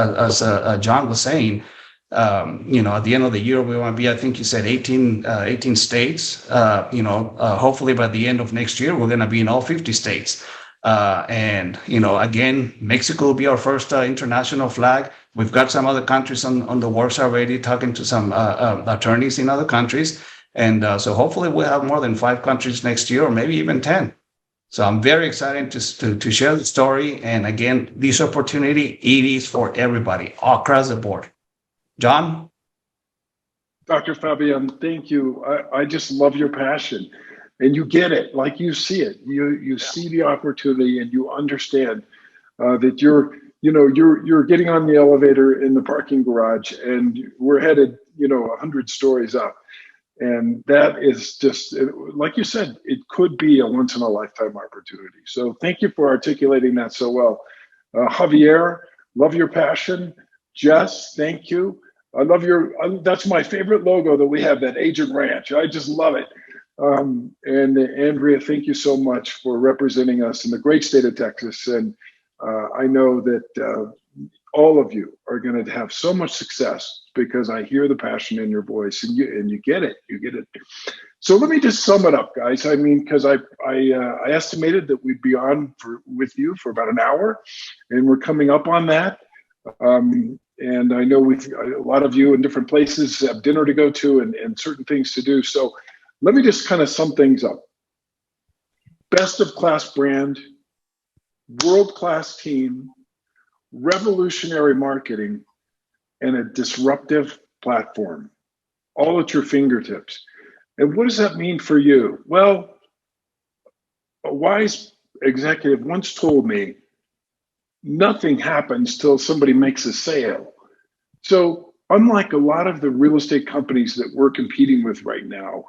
John was saying, at the end of the year, we want to be, I think you said 18 states. Hopefully by the end of next year, we're going to be in all 50 states. And, again, Mexico will be our first international flag. We've got some other countries on the works already, talking to some attorneys in other countries. And so hopefully we'll have more than 5 countries next year, or maybe even 10. So I'm very excited to share the story. And again, this opportunity, it is for everybody across the board. John? Dr. Fabian, thank you. I just love your passion, and you get it like you see it. You see the opportunity, and you understand that you're getting on the elevator in the parking garage, and we're headed 100 stories up. And that is just, like you said, it could be a once in a lifetime opportunity. So thank you for articulating that so well. Javier, love your passion. Jess, thank you. I love that's my favorite logo that we have, that Agent Ranch. I just love it. And Andrea, thank you so much for representing us in the great state of Texas. And I know that all of you are going to have so much success because I hear the passion in your voice, and you get it. You get it. So let me just sum it up, guys. I mean, because I estimated that we'd be on with you for about an hour, and we're coming up on that. And I know a lot of you in different places have dinner to go to and certain things to do. So let me just kind of sum things up. Best of class brand, world-class team, revolutionary marketing, and a disruptive platform, all at your fingertips. And what does that mean for you? Well, a wise executive once told me, nothing happens till somebody makes a sale. So unlike a lot of the real estate companies that we're competing with right now,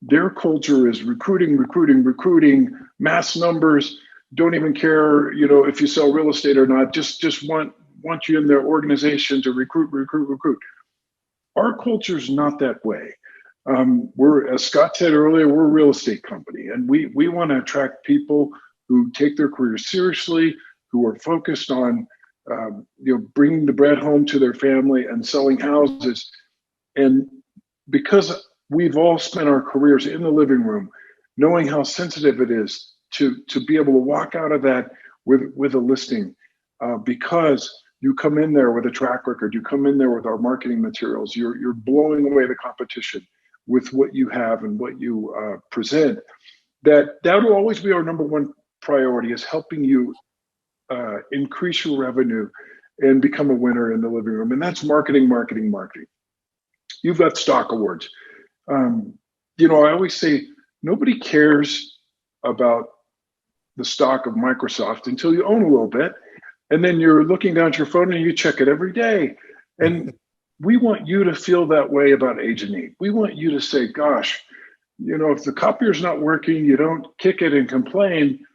their culture is recruiting, mass numbers, don't even care, if you sell real estate or not, just want you in their organization to recruit. Our culture is not that way. We're, as Scott said earlier, we're a real estate company, and we want to attract people who take their careers seriously, who are focused on bringing the bread home to their family and selling houses. And because we've all spent our careers in the living room, knowing how sensitive it is to be able to walk out of that with a listing, because you come in there with a track record, you come in there with our marketing materials, you're blowing away the competition with what you have and what you present. That will always be our number one priority, is helping you increase your revenue and become a winner in the living room. And that's marketing. You've got stock awards. I always say nobody cares about the stock of Microsoft until you own a little bit. And then you're looking down at your phone and you check it every day. And we want you to feel that way about agentinc. We want you to say, gosh, if the copier's not working, you don't kick it and complain.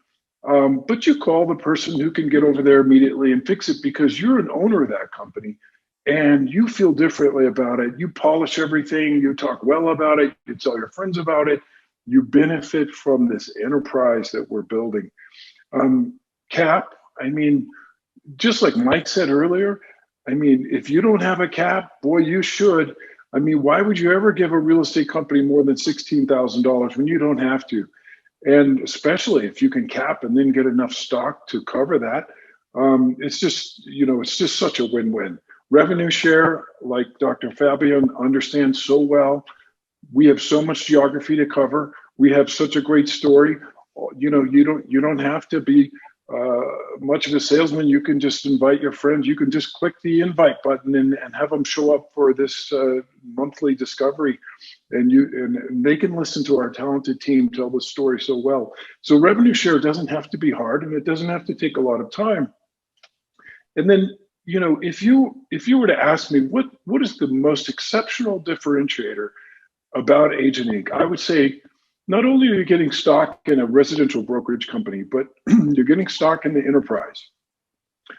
But you call the person who can get over there immediately and fix it, because you're an owner of that company and you feel differently about it. You polish everything, you talk well about it, you tell your friends about it, you benefit from this enterprise that we're building. Cap, just like Mike said earlier, if you don't have a cap, boy, you should. Why would you ever give a real estate company more than $16,000 when you don't have to? And especially if you can cap and then get enough stock to cover that, it's just such a win-win. Revenue share, like Dr. Fabian understands so well. We have so much geography to cover. We have such a great story. You don't have to be much of a salesman. You can just invite your friends. You can just click the invite button and have them show up for this monthly discovery, and they can listen to our talented team tell the story so well. So revenue share doesn't have to be hard, and it doesn't have to take a lot of time. And then, if you were to ask me what is the most exceptional differentiator about agentinc, I would say not only are you getting stock in a residential brokerage company, but you're getting stock in the enterprise.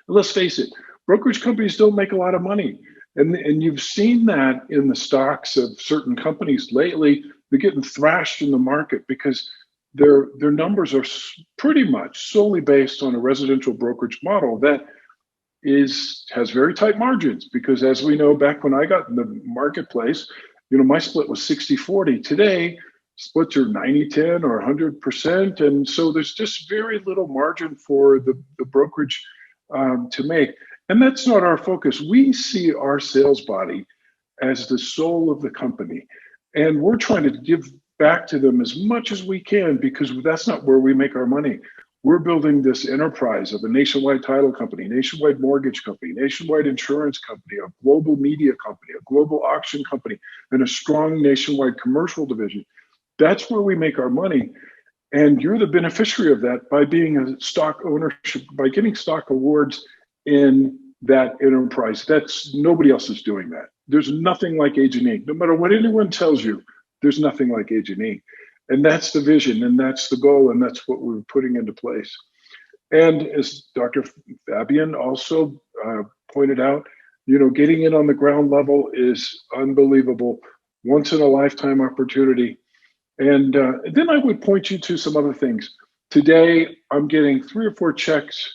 Let's face it, brokerage companies don't make a lot of money. And you've seen that in the stocks of certain companies lately. They're getting thrashed in the market because their numbers are pretty much solely based on a residential brokerage model that has very tight margins. Because as we know, back when I got in the marketplace, my split was 60-40. Today, splits are 90-10 or 100%. And so there's just very little margin for the brokerage to make. And that's not our focus. We see our sales body as the soul of the company. And we're trying to give back to them as much as we can, because that's not where we make our money. We're building this enterprise of a nationwide title company, nationwide mortgage company, nationwide insurance company, a global media company, a global auction company, and a strong nationwide commercial division. That's where we make our money. And you're the beneficiary of that by being a stock ownership, by getting stock awards in that enterprise. That's nobody else is doing that. There's nothing like Agent Inc. No matter what anyone tells you, there's nothing like Agent Inc. And that's the vision, and that's the goal, and that's what we're putting into place. And as Dr. Fabian also pointed out, getting in on the ground level is unbelievable, once in a lifetime opportunity. And then I would point you to some other things. Today, I'm getting 3 or 4 checks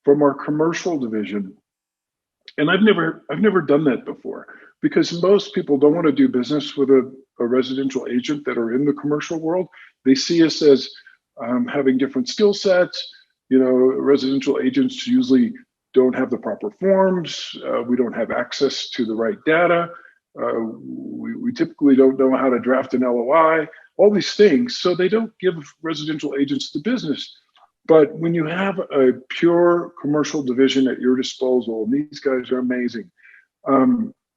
from our commercial division, and I've never done that before, because most people don't want to do business with a residential agent that are in the commercial world. They see us as having different skill sets. Residential agents usually don't have the proper forms. We don't have access to the right data. We typically don't know how to draft an LOI, all these things. So they don't give residential agents the business. But when you have a pure commercial division at your disposal, and these guys are amazing,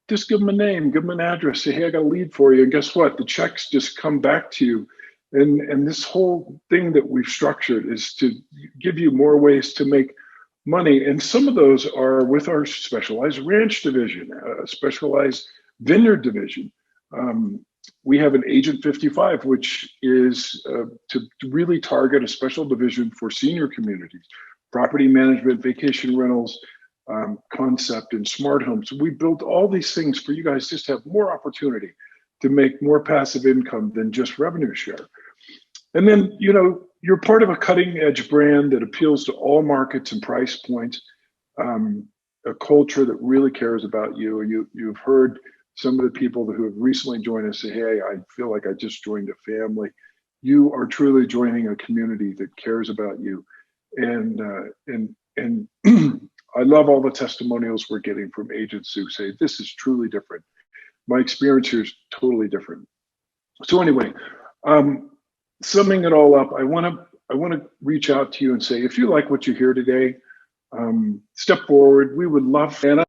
just give them a name, give them an address, say, hey, I got a lead for you. And guess what? The checks just come back to you. And this whole thing that we've structured is to give you more ways to make money. And some of those are with our specialized ranch division, specialized vineyard division. We have an Agent 55, which is to really target a special division for senior communities, property management, vacation rentals, concept, and smart homes. We built all these things for you guys just to have more opportunity to make more passive income than just revenue share. And then, you're part of a cutting edge brand that appeals to all markets and price points, a culture that really cares about you. You've heard some of the people who have recently joined us say, hey, I feel like I just joined a family. You are truly joining a community that cares about you. And I love all the testimonials we're getting from agents who say, this is truly different. My experience here is totally different. So anyway, summing it all up, I want to reach out to you and say, if you like what you hear today, step forward. We would love Anna.